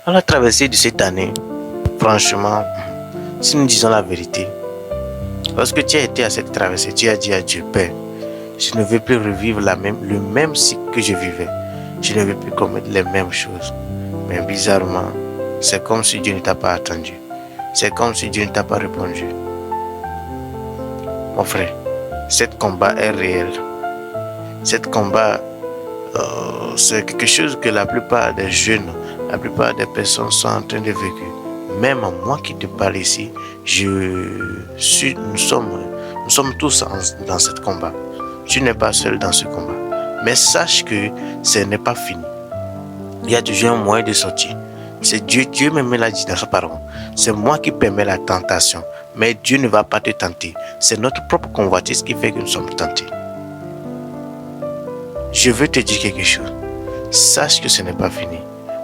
À la traversée de cette année, franchement, si nous disons la vérité, lorsque tu as été à cette traversée, tu as dit à Dieu, Père, je ne veux plus revivre le même cycle que je vivais. Je ne veux plus commettre les mêmes choses. Mais bizarrement, c'est comme si Dieu ne t'a pas attendu. C'est comme si Dieu ne t'a pas répondu. Mon frère, cet combat est réel. Cet combat, c'est quelque chose que la plupart des jeunes, la plupart des personnes sont en train de vivre. Même moi qui te parle ici, nous sommes tous dans ce combat. Tu n'es pas seul dans ce combat. Mais sache que ce n'est pas fini. Il y a toujours un moyen de sortir. C'est Dieu même l'a dit dans sa parole. C'est moi qui permets la tentation. Mais Dieu ne va pas te tenter. C'est notre propre convoitise qui fait que nous sommes tentés. Je veux te dire quelque chose. Sache que ce n'est pas fini.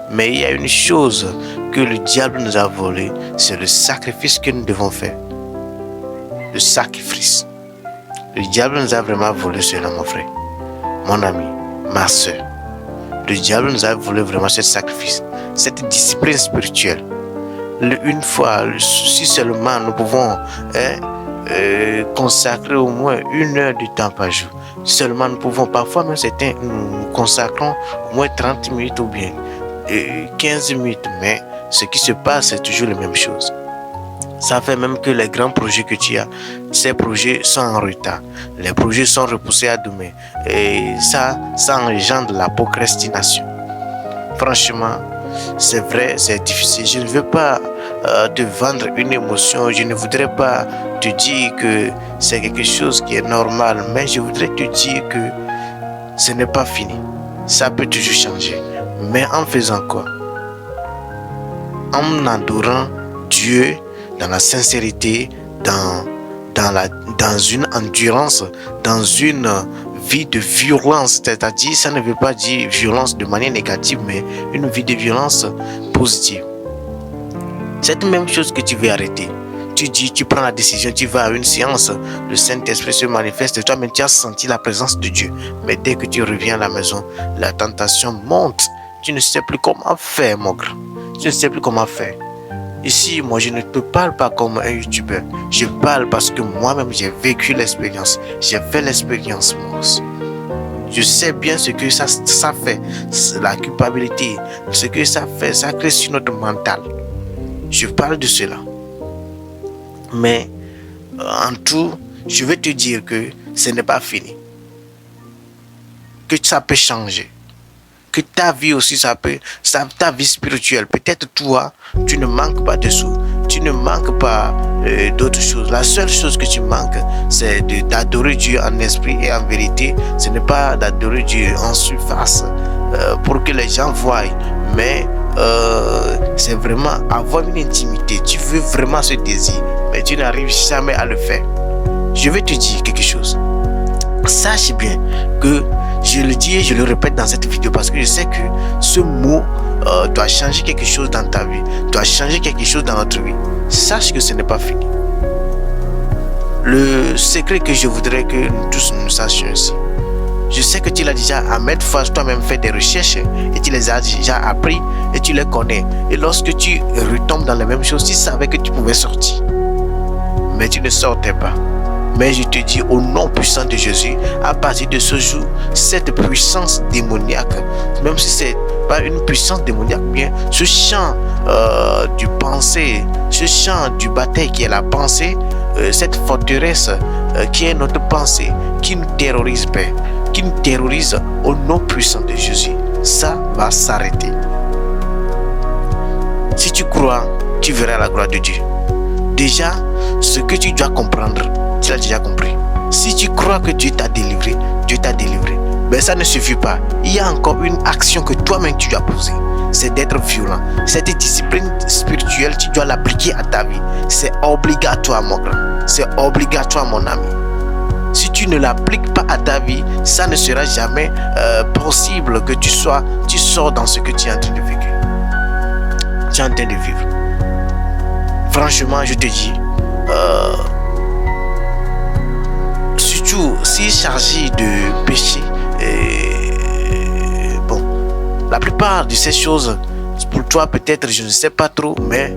Mais il y a une chose que le diable nous a volé, c'est le sacrifice que nous devons faire. Le sacrifice. Le diable nous a vraiment volé cela, mon frère, mon ami, ma soeur. Le diable nous a volé vraiment ce sacrifice, cette discipline spirituelle. Une fois, si seulement nous pouvons consacrer au moins 1 heure de temps par jour. Seulement nous pouvons, parfois même certains, nous consacrons au moins 30 minutes ou bien 15 minutes. Mais ce qui se passe, c'est toujours la même chose. Ça fait même que les grands projets que tu as, ces projets sont en retard. Les projets sont repoussés à demain. Et ça engendre la procrastination. Franchement, c'est vrai, c'est difficile. Je ne veux pas te vendre une émotion. Je ne voudrais pas te dire que c'est quelque chose qui est normal. Mais je voudrais te dire que ce n'est pas fini. Ça peut toujours changer. Mais en faisant quoi? En adorant Dieu dans la sincérité, dans une endurance, dans une vie de violence. C'est-à-dire, ça ne veut pas dire violence de manière négative, mais une vie de violence positive. Cette même chose que tu veux arrêter. Tu prends la décision, tu vas à une séance, le Saint-Esprit se manifeste, toi-même tu as senti la présence de Dieu. Mais dès que tu reviens à la maison, la tentation monte. Tu ne sais plus comment faire, mon grand. Tu ne sais plus comment faire. Ici, moi, je ne te parle pas comme un youtubeur. Je parle parce que moi-même, j'ai vécu l'expérience. J'ai fait l'expérience, moi aussi. Je sais bien ce que ça fait, la culpabilité, ce que ça fait, ça crée sur notre mental. Je parle de cela. Mais, en tout, je veux te dire que ce n'est pas fini. Que ça peut changer. Que ta vie aussi, ta vie spirituelle, peut-être toi, tu ne manques pas de sous, tu ne manques pas d'autres choses. La seule chose que tu manques, c'est d'adorer Dieu en esprit et en vérité. Ce n'est pas d'adorer Dieu en surface pour que les gens voient, mais c'est vraiment avoir une intimité. Tu veux vraiment ce désir, mais tu n'arrives jamais à le faire. Je vais te dire quelque chose. Sache bien que je le dis et je le répète dans cette vidéo parce que je sais que ce mot doit changer quelque chose dans ta vie, doit changer quelque chose dans notre vie. Sache que ce n'est pas fini. Le secret que je voudrais que nous tous nous sachions ici. Je sais que tu l'as déjà à mettre face, toi-même fait des recherches et tu les as déjà appris et tu les connais. Et lorsque tu retombes dans les mêmes choses, tu savais que tu pouvais sortir. Mais tu ne sortais pas. Mais je te dis au nom puissant de Jésus, à partir de ce jour, cette puissance démoniaque, même si c'est pas une puissance démoniaque, bien ce champ du pensée, ce champ du bataille qui est la pensée, cette forteresse qui est notre pensée, qui nous terrorise, Père, qui nous terrorise au nom puissant de Jésus, ça va s'arrêter. Si tu crois, tu verras la gloire de Dieu. Déjà, ce que tu dois comprendre, tu l'as déjà compris. Si tu crois que Dieu t'a délivré, Dieu t'a délivré. Mais ça ne suffit pas. Il y a encore une action que toi-même tu dois poser. C'est d'être violent. Cette discipline spirituelle, tu dois l'appliquer à ta vie. C'est obligatoire, mon grand. C'est obligatoire, mon ami. Si tu ne l'appliques pas à ta vie, ça ne sera jamais possible que tu sors dans ce que tu es en train de vivre. Tu es en train de vivre. Franchement, je te dis, surtout s'il s'agit de péché, la plupart de ces choses Pour toi, peut-être, je ne sais pas trop, mais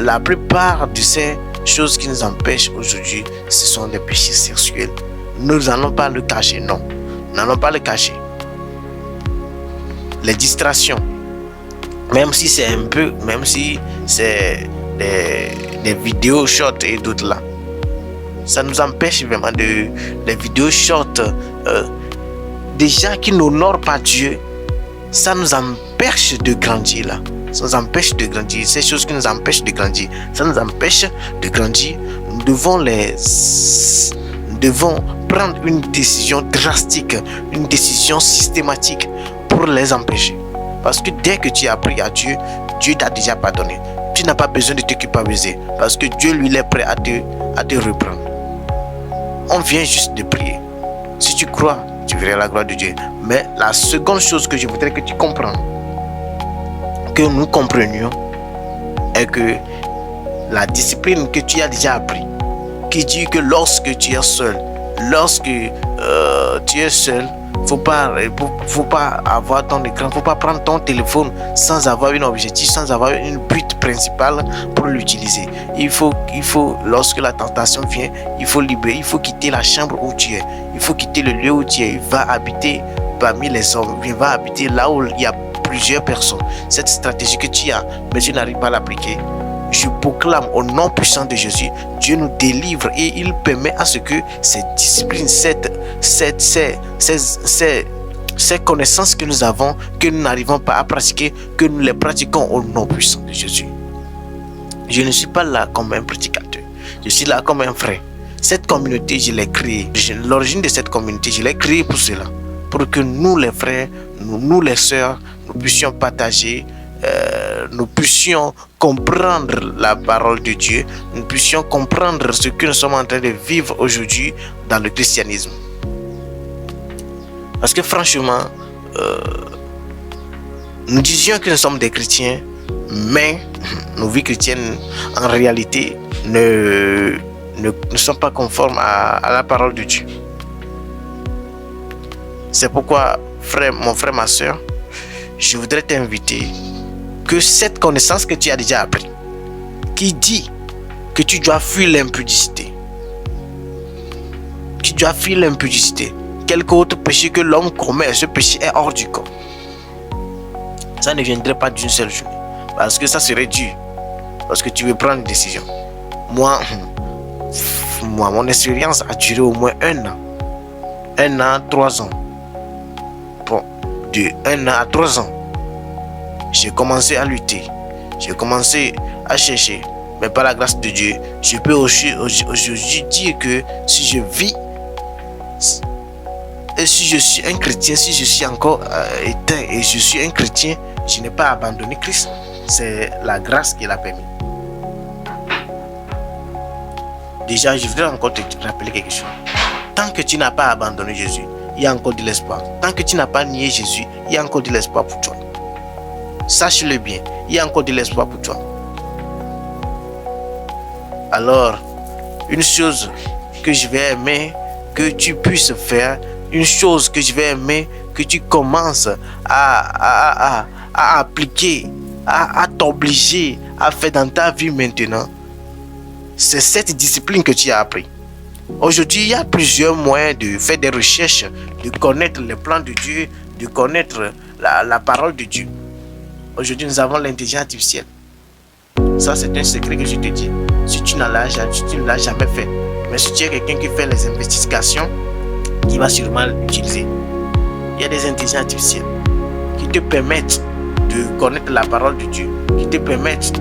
la plupart de ces choses qui nous empêchent aujourd'hui, ce sont des péchés sexuels. Nous n'allons pas le cacher, non. Nous n'allons pas le cacher. Les distractions, même si c'est un peu, même si c'est des vidéos short et d'autres là, ça nous empêche vraiment les vidéos short déjà qui n'honorent pas Dieu, ça nous empêche de grandir là. Ça nous empêche de grandir. Ces choses qui nous empêchent de grandir, ça nous empêche de grandir. Nous devons prendre une décision drastique, une décision systématique pour les empêcher. Parce que dès que tu as appris à Dieu, Dieu t'a déjà pardonné. Tu n'as pas besoin de te culpabiliser parce que Dieu lui est prêt à te reprendre. On vient juste de prier. Si tu crois, tu verras la gloire de Dieu. Mais la seconde chose que je voudrais que tu comprennes, que nous comprenions, est que la discipline que tu as déjà appris, qui dit que lorsque tu es seul, faut pas avoir ton écran, faut pas prendre ton téléphone sans avoir un objectif, sans avoir une but principale pour l'utiliser. Il faut, lorsque la tentation vient, il faut quitter la chambre où tu es, il faut quitter le lieu où tu es. Il va habiter parmi les hommes, il va habiter là où il y a plusieurs personnes. Cette stratégie que tu as, mais tu n'arrives pas à l'appliquer. Je proclame au nom puissant de Jésus, Dieu nous délivre et il permet à ce que cette discipline, ces connaissances que nous avons, que nous n'arrivons pas à pratiquer, que nous les pratiquons au nom puissant de Jésus. Je ne suis pas là comme un prédicateur, je suis là comme un frère. Cette communauté, je l'ai créée. L'origine de cette communauté, je l'ai créée pour cela. Pour que nous les frères, nous les sœurs, nous puissions partager, nous puissions comprendre la parole de Dieu, nous puissions comprendre ce que nous sommes en train de vivre aujourd'hui dans le christianisme. Parce que franchement, nous disions que nous sommes des chrétiens, mais nos vies chrétiennes en réalité ne sont pas conformes à la parole de Dieu. C'est pourquoi, mon frère, ma soeur, je voudrais t'inviter que cette connaissance que tu as déjà appris, qui dit que tu dois fuir l'impudicité, quelque autre péché que l'homme commet, ce péché est hors du corps. Ça ne viendrait pas d'une seule journée, parce que ça serait dur, parce que tu veux prendre une décision. Moi, mon expérience a duré au moins 1 an, 3 ans. Bon, de 1 an à 3 ans, j'ai commencé à lutter, j'ai commencé à chercher, mais par la grâce de Dieu, je peux aujourd'hui dire que si je vis, et si je suis un chrétien, si je suis encore éteint et je suis un chrétien, je n'ai pas abandonné Christ. C'est la grâce qui l'a permis. Déjà, je voudrais encore te rappeler quelque chose. Tant que tu n'as pas abandonné Jésus, il y a encore de l'espoir. Tant que tu n'as pas nié Jésus, il y a encore de l'espoir pour toi. Sache-le bien, il y a encore de l'espoir pour toi. Alors, une chose que je vais aimer que tu puisses faire, une chose que je vais aimer que tu commences à appliquer, à t'obliger à faire dans ta vie maintenant, c'est cette discipline que tu as appris. Aujourd'hui, il y a plusieurs moyens de faire des recherches, de connaître les plans de Dieu, de connaître la parole de Dieu. Aujourd'hui, nous avons l'intelligence artificielle. Ça, c'est un secret que je te dis. Si tu ne l'as jamais fait, mais si tu es quelqu'un qui fait les investigations, qui va sûrement l'utiliser. Il y a des intelligences artificielles qui te permettent de connaître la parole de Dieu, qui te permettent,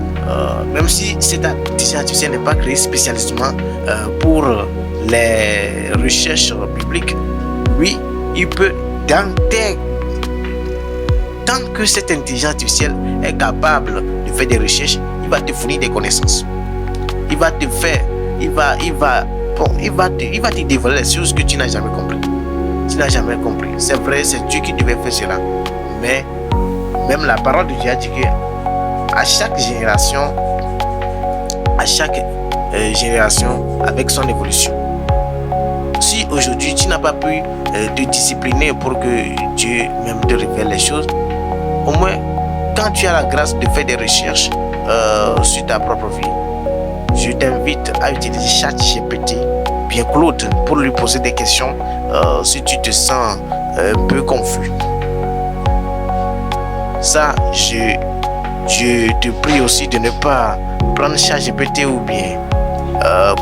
même si cette intelligence artificielle n'est pas créée spécialement pour les recherches bibliques, oui, il peut, tant que cette intelligence artificielle est capable de faire des recherches, il va te fournir des connaissances. Il va te dévoiler les choses que tu n'as jamais compris. C'est vrai, c'est Dieu qui devait faire cela. Mais même la parole de Dieu a dit que à chaque génération avec son évolution. Si aujourd'hui tu n'as pas pu te discipliner pour que Dieu même te révèle les choses, au moins quand tu as la grâce de faire des recherches sur ta propre vie, je t'invite à utiliser ChatGPT, bien Claude, pour lui poser des questions si tu te sens un peu confus. Ça, je te prie aussi de ne pas prendre ChatGPT ou bien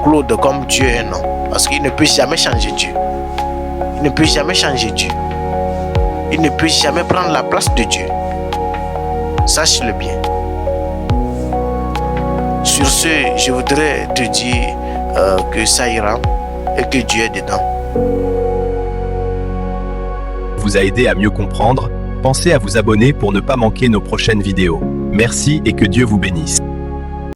Claude comme Dieu est non. Parce qu'il ne peut jamais changer Dieu. Il ne peut jamais changer Dieu. Il ne peut jamais prendre la place de Dieu. Sache-le bien. Sur ce, je voudrais te dire que ça ira et que Dieu est dedans. Vous a aidé à mieux comprendre, pensez à vous abonner pour ne pas manquer nos prochaines vidéos. Merci et que Dieu vous bénisse.